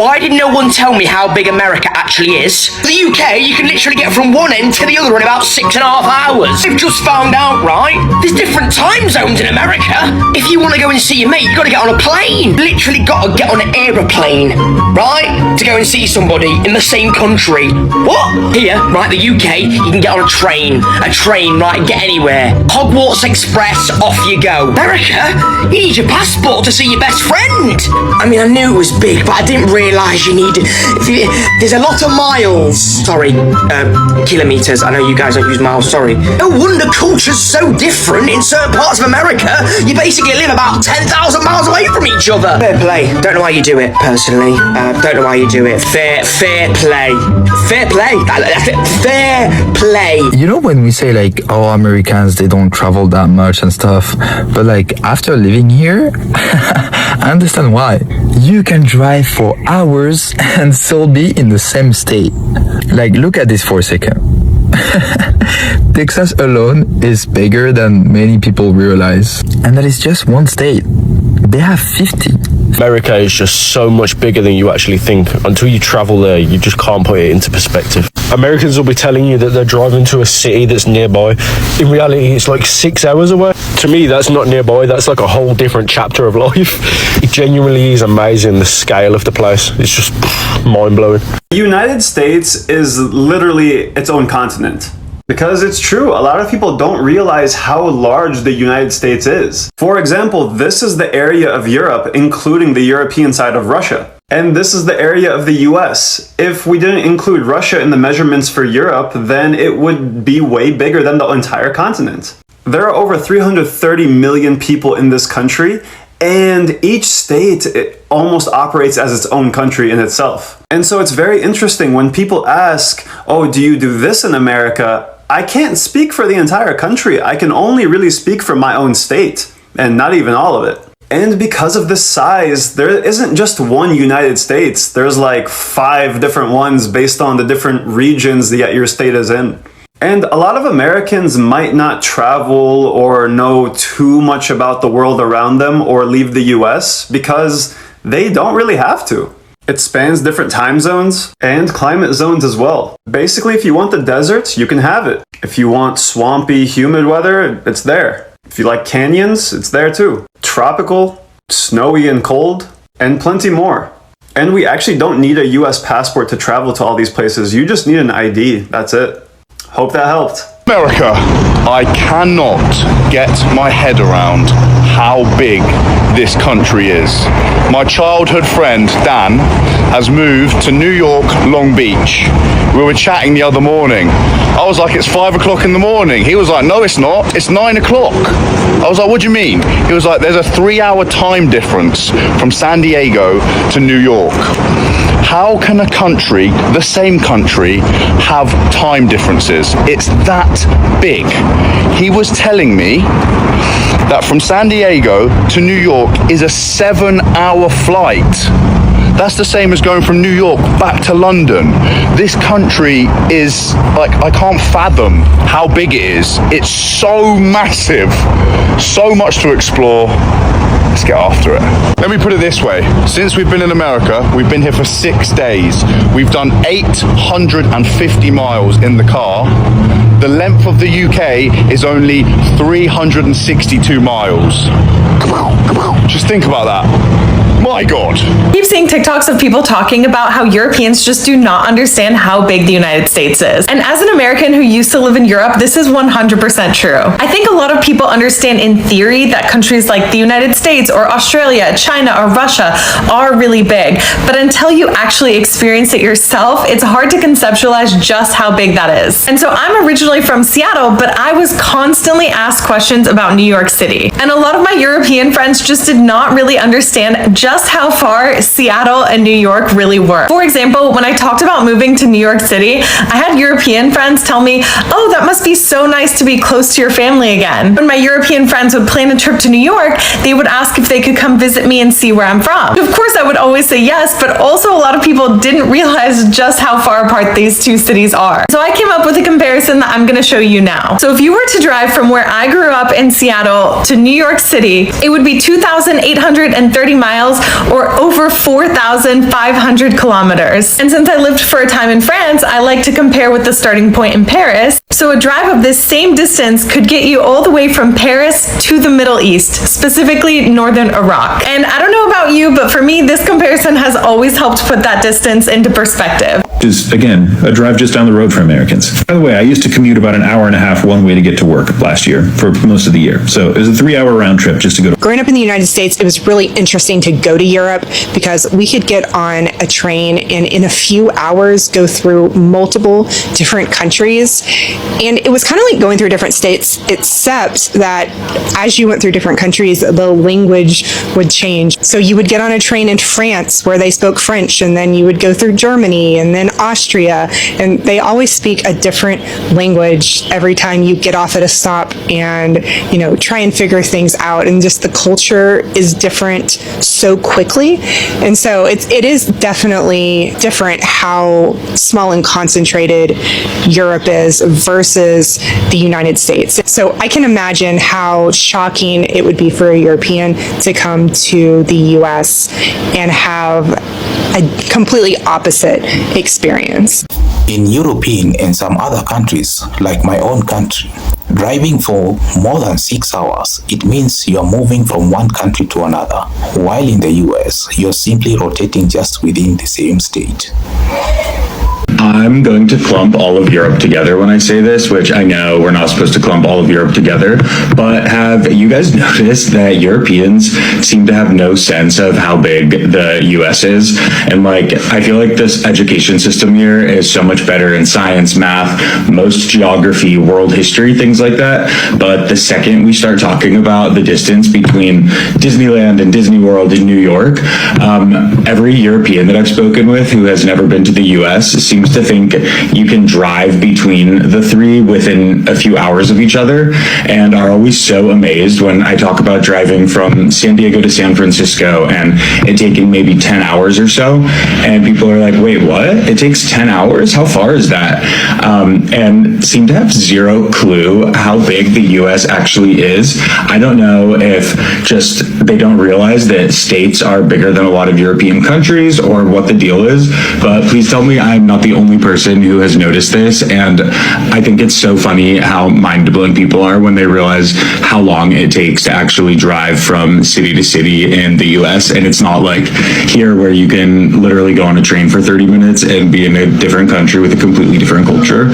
Why did no one tell me how big America actually is? The UK, you can literally get from one end to the other in about 6.5 hours. I've just found out, right? There's different time zones in America. If you want to go and see your mate, you got to get on a plane. Literally got to get on an aeroplane, right? To go and see somebody in the same country. What? Here, right, the UK, you can get on a train, right, get anywhere. Hogwarts Express, off you go. America, you need your passport to see your best friend. I mean, I knew it was big, but I didn't realise you needed... There's a lot of miles. Sorry, kilometres. I know you guys don't use miles, sorry. No wonder culture's so different in certain parts of America. You basically live about 10,000 miles away from each other. Fair play. Don't know why you do it, personally. Don't know why you do it. Fair play. Fair play. That's it. Fair play. You know when we say like, oh, Americans, they don't travel that much and stuff, but like after living here, I understand why. You can drive for hours and still be in the same state. Like, look at this for a second. Texas alone is bigger than many people realize, and that is just one state. They have 50. America is just so much bigger than you actually think. Until you travel there, you just can't put it into perspective. Americans will be telling you that they're driving to a city that's nearby. In reality, it's like 6 hours away. To me, that's not nearby. That's like a whole different chapter of life. It genuinely is amazing, the scale of the place. It's just mind-blowing. The United States is literally its own continent. Because it's true, a lot of people don't realize how large the United States is. For example, this is the area of Europe, including the European side of Russia. And this is the area of the US. If we didn't include Russia in the measurements for Europe, then it would be way bigger than the entire continent. There are over 330 million people in this country, and each state almost operates as its own country in itself. And so it's very interesting when people ask, oh, do you do this in America? I can't speak for the entire country. I can only really speak for my own state, and not even all of it. And because of this size, there isn't just one United States. There's like 5 different ones based on the different regions that your state is in. And a lot of Americans might not travel or know too much about the world around them or leave the US because they don't really have to. It spans different time zones and climate zones as well. Basically, if you want the desert, you can have it. If you want swampy, humid weather, it's there. If you like canyons, it's there too. Tropical, snowy and cold, and plenty more. And we actually don't need a US passport to travel to all these places. You just need an ID, that's it. Hope that helped. America, I cannot get my head around how big this country is. My childhood friend, Dan, has moved to New York, Long Beach. We were chatting the other morning. I was like, it's 5 o'clock in the morning. He was like, no, it's not. It's 9 o'clock. I was like, what do you mean? He was like, there's a 3-hour time difference from San Diego to New York. How can a country, the same country, have time differences? It's that big. He was telling me that from San Diego to New York is a 7-hour flight. That's the same as going from New York back to London. This country is, like, I can't fathom how big it is. It's so massive, so much to explore. Let's get after it. Let me put it this way. Since we've been in America, we've been here for 6 days. We've done 850 miles in the car. The length of the UK is only 362 miles. Just think about that. My God. I keep seeing TikToks of people talking about how Europeans just do not understand how big the United States is. And as an American who used to live in Europe, this is 100% true. I think a lot of people understand in theory that countries like the United States or Australia, China, or Russia are really big. But until you actually experience it yourself, it's hard to conceptualize just how big that is. And so I'm originally from Seattle, but I was constantly asked questions about New York City. And a lot of my European friends just did not really understand just how far Seattle and New York really were. For example, when I talked about moving to New York City, I had European friends tell me, oh, that must be so nice to be close to your family again. When my European friends would plan a trip to New York, they would ask if they could come visit me and see where I'm from. Of course, I would always say yes, but also a lot of people didn't realize just how far apart these two cities are. So I came up with a comparison that I'm gonna show you now. So if you were to drive from where I grew up in Seattle to New York City, it would be 2,830 miles or over 4,500 kilometers. And since I lived for a time in France, I like to compare with the starting point in Paris. So a drive of this same distance could get you all the way from Paris to the Middle East, specifically northern Iraq. And I don't know about you, but for me, this comparison has always helped put that distance into perspective. Is, again, a drive just down the road for Americans. By the way, I used to commute about an hour and a half one way to get to work last year for most of the year. So it was a 3-hour round trip just to go to. Growing up in the United States, it was really interesting to go to Europe because we could get on a train and in a few hours go through multiple different countries. And it was kind of like going through different states, except that as you went through different countries, the language would change. So you would get on a train in France where they spoke French, and then you would go through Germany and then Austria, and they always speak a different language every time you get off at a stop and, you know, try and figure things out. And just the culture is different so quickly. And so it is definitely different how small and concentrated Europe is versus the United States. So I can imagine how shocking it would be for a European to come to the US and have a completely opposite experience. In European and some other countries, like my own country, driving for more than 6 hours, it means you're moving from one country to another. While in the US, you're simply rotating just within the same state. I'm going to clump all of Europe together when I say this, which I know we're not supposed to clump all of Europe together, but have you guys noticed that Europeans seem to have no sense of how big the US is? And like, I feel like this education system here is so much better in science, math, most geography, world history, things like that. But the second we start talking about the distance between Disneyland and Disney World in New York, every European that I've spoken with who has never been to the US seems to think you can drive between the three within a few hours of each other, and are always so amazed when I talk about driving from San Diego to San Francisco and it taking maybe 10 hours or so, and people are like, wait, what? It takes 10 hours? How far is that? And seem to have zero clue how big the US actually is. I don't know if just they don't realize that states are bigger than a lot of European countries or what the deal is, but please tell me I'm not the only person who has noticed this. And I think it's so funny how mind-blowing people are when they realize how long it takes to actually drive from city to city in the US. And it's not like here where you can literally go on a train for 30 minutes and be in a different country with a completely different culture.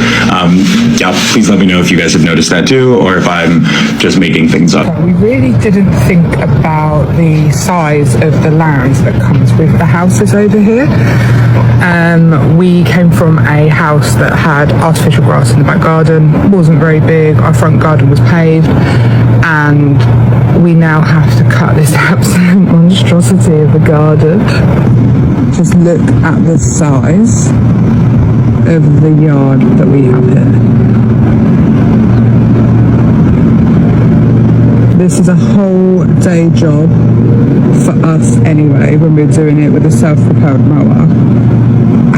Yeah, please let me know if you guys have noticed that too, or if I'm just making things up. We really didn't think about the size of the land that comes with the houses over here. We came from a house that had artificial grass in the back garden, wasn't very big, our front garden was paved, and we now have to cut this absolute monstrosity of a garden. Just look at the size of the yard that we have here. This is a whole day job for us anyway when we're doing it with a self-propelled mower,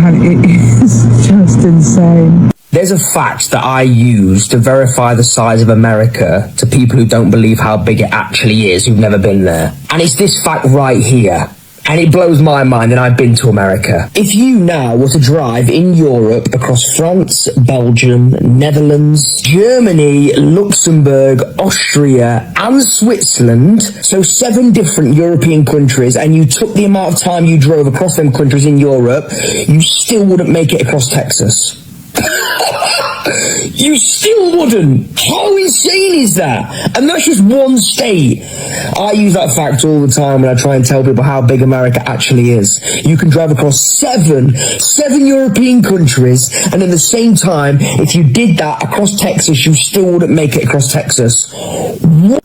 and it is just insane. There's a fact that I use to verify the size of America to people who don't believe how big it actually is, who've never been there. And it's this fact right here. And it blows my mind, and I've been to America. If you now were to drive in Europe across France, Belgium, Netherlands, Germany, Luxembourg, Austria, and Switzerland, so 7 different European countries, and you took the amount of time you drove across them countries in Europe, you still wouldn't make it across Texas. You still wouldn't. How insane is that? And that's just one state. I use that fact all the time when I try and tell people how big America actually is. You can drive across seven European countries, and at the same time, if you did that across Texas, you still wouldn't make it across Texas. What?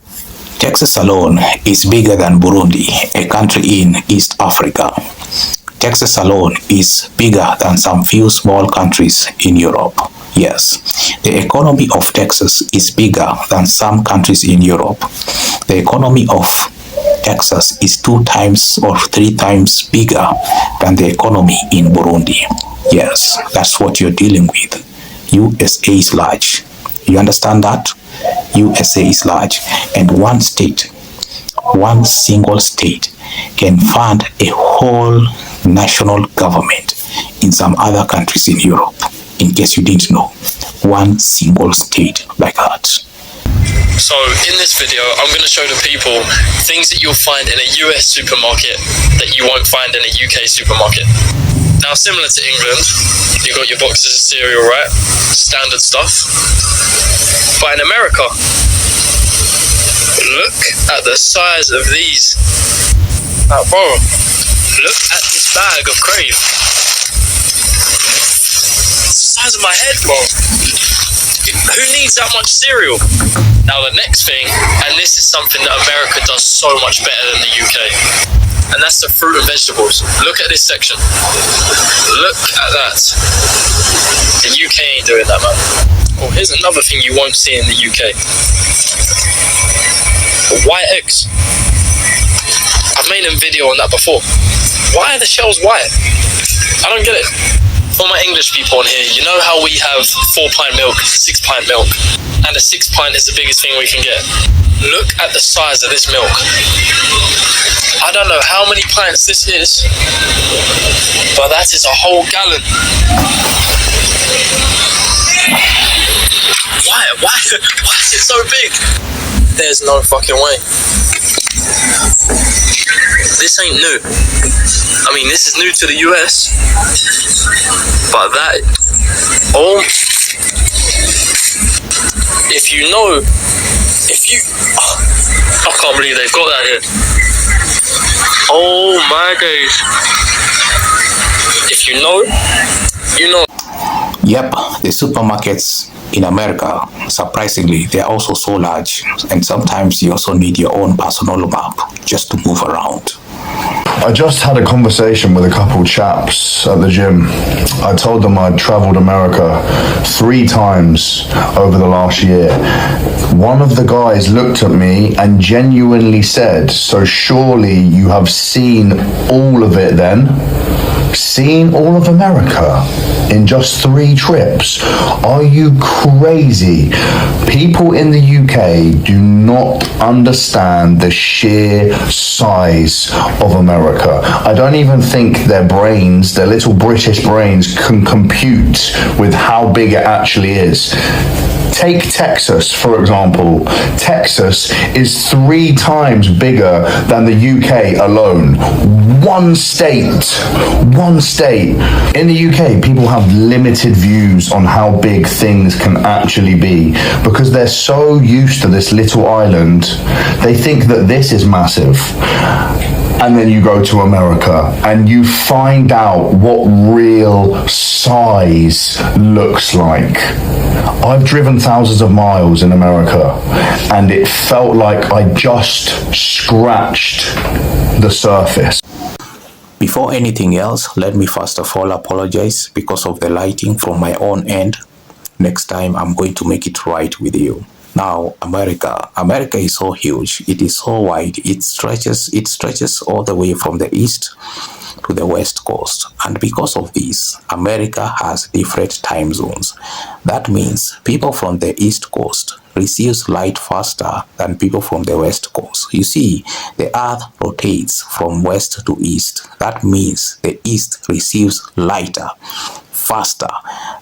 Texas alone is bigger than Burundi, a country in East Africa. Texas alone is bigger than some few small countries in Europe. Yes, the economy of Texas is bigger than some countries in Europe. The economy of Texas is 2 times or 3 times bigger than the economy in Burundi. Yes, that's what you're dealing with. USA is large. You understand that? USA is large. And one state, one single state, can fund a whole national government in some other countries in Europe. In case you didn't know, one single state like that. So in this video, I'm going to show the people things that you'll find in a US supermarket that you won't find in a UK supermarket. Now, similar to England, you've got your boxes of cereal, right? Standard stuff. But in America, look at the size of these. Now, bro, look at this bag of Crave. It's the size of my head, bro. Who needs that much cereal? Now the next thing, and this is something that America does so much better than the UK, and that's the fruit and vegetables. Look at this section. Look at that. The UK ain't doing that, man. Oh, here's another thing you won't see in the UK. White eggs. I've made a video on that before. Why are the shells white? I don't get it. For my English people on here, you know how we have 4-pint milk, 6-pint milk, and a 6-pint is the biggest thing we can get. Look at the size of this milk. I don't know how many pints this is, but that is a whole gallon. Why is it so big? There's no fucking way. This ain't new. I mean, this is new to the US, but that, oh, I can't believe they've got that here. Oh my days. If you know, you know. Yep, the supermarkets in America, surprisingly, they are also so large, and sometimes you also need your own personal map just to move around. I just had a conversation with a couple chaps at the gym. I told them I'd traveled America 3 times over the last year. One of the guys looked at me and genuinely said, "So surely you have seen all of it then? Seen all of America in just 3 trips? Are you crazy?" People in the UK do not understand the sheer size of America. I don't even think their brains, their little British brains, can compute with how big it actually is. Take Texas, for example. Texas is 3 times bigger than the UK alone. One state. In the UK, people have limited views on how big things can actually be because they're so used to this little island. They think that this is massive. And then you go to America and you find out what real size looks like. I've driven thousands of miles in America and it felt like I just scratched the surface. Before anything else, let me first of all apologize because of the lighting from my own end. Next time I'm going to make it right with you. Now, America is so huge, it is so wide, it stretches all the way from the east to the west coast. And because of this, America has different time zones. That means people from the east coast receives light faster than people from the west coast. You see, the earth rotates from west to east. That means the east receives lighter faster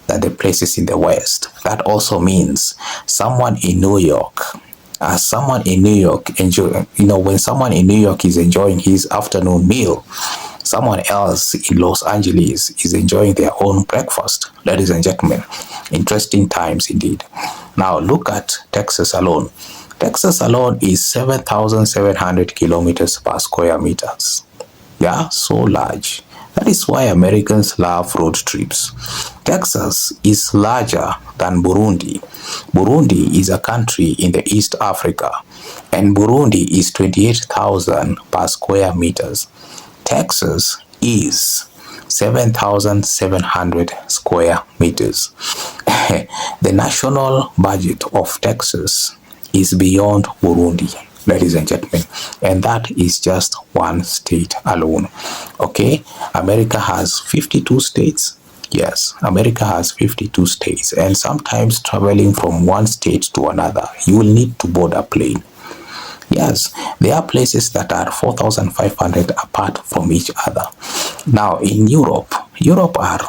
than the places in the west. That also means someone in New York, when someone in New York is enjoying his afternoon meal, someone else in Los Angeles is enjoying their own breakfast. Ladies and gentlemen, interesting times indeed. Now look at Texas alone. Texas alone is 7,700 kilometers per square meters. Yeah, so large. That is why Americans love road trips. Texas is larger than Burundi. Burundi is a country in the East Africa, and Burundi is 28,000 per square meters. Texas is 7,700 square meters. The national budget of Texas is beyond Burundi, ladies and gentlemen, and that is just one state alone. Okay, America has 52 states. Yes, America has 52 states, and sometimes traveling from one state to another, you will need to board a plane. Yes, there are places that are 4,500 apart from each other. Now, in Europe are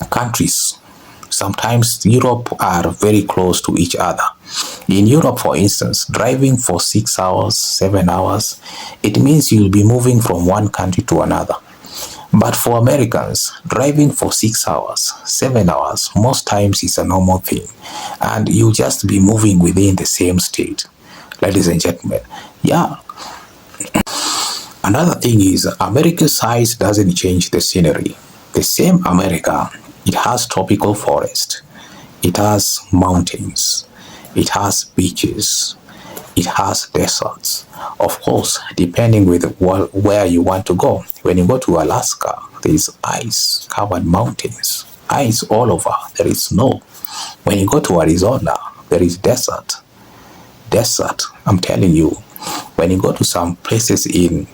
countries. Sometimes Europe are very close to each other. In Europe, for instance, driving for 6 hours, 7 hours, it means you'll be moving from one country to another. But for Americans, driving for 6 hours, 7 hours, most times is a normal thing. And you'll just be moving within the same state. Ladies and gentlemen, yeah. Another thing is America's size doesn't change the scenery. The same America, it has tropical forest, it has mountains, it has beaches, it has deserts. Of course, depending with where you want to go. When you go to Alaska, there is ice-covered mountains, ice all over, there is snow. When you go to Arizona, there is desert. I'm telling you. When you go to some places in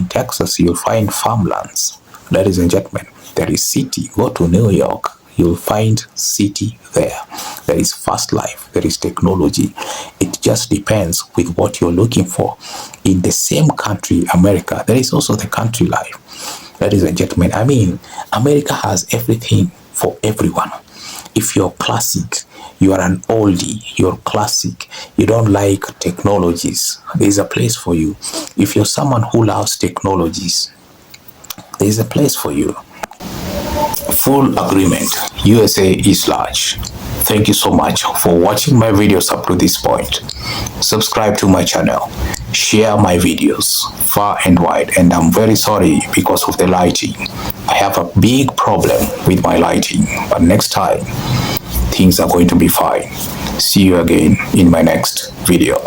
Texas, you'll find farmlands. Ladies and gentlemen, there is city. Go to New York, you'll find city there. There is fast life, there is technology. It just depends with what you're looking for. In the same country, America, there is also the country life. Ladies and gentlemen, I mean, America has everything for everyone. If you're classic, you are an oldie, you're classic, you don't like technologies, there's a place for you. If you're someone who loves technologies, there's a place for you. Full agreement. USA is large. Thank you so much for watching my videos up to this point. Subscribe to my channel. Share my videos far and wide. And I'm very sorry because of the lighting. I have a big problem with my lighting. But next time, things are going to be fine. See you again in my next video.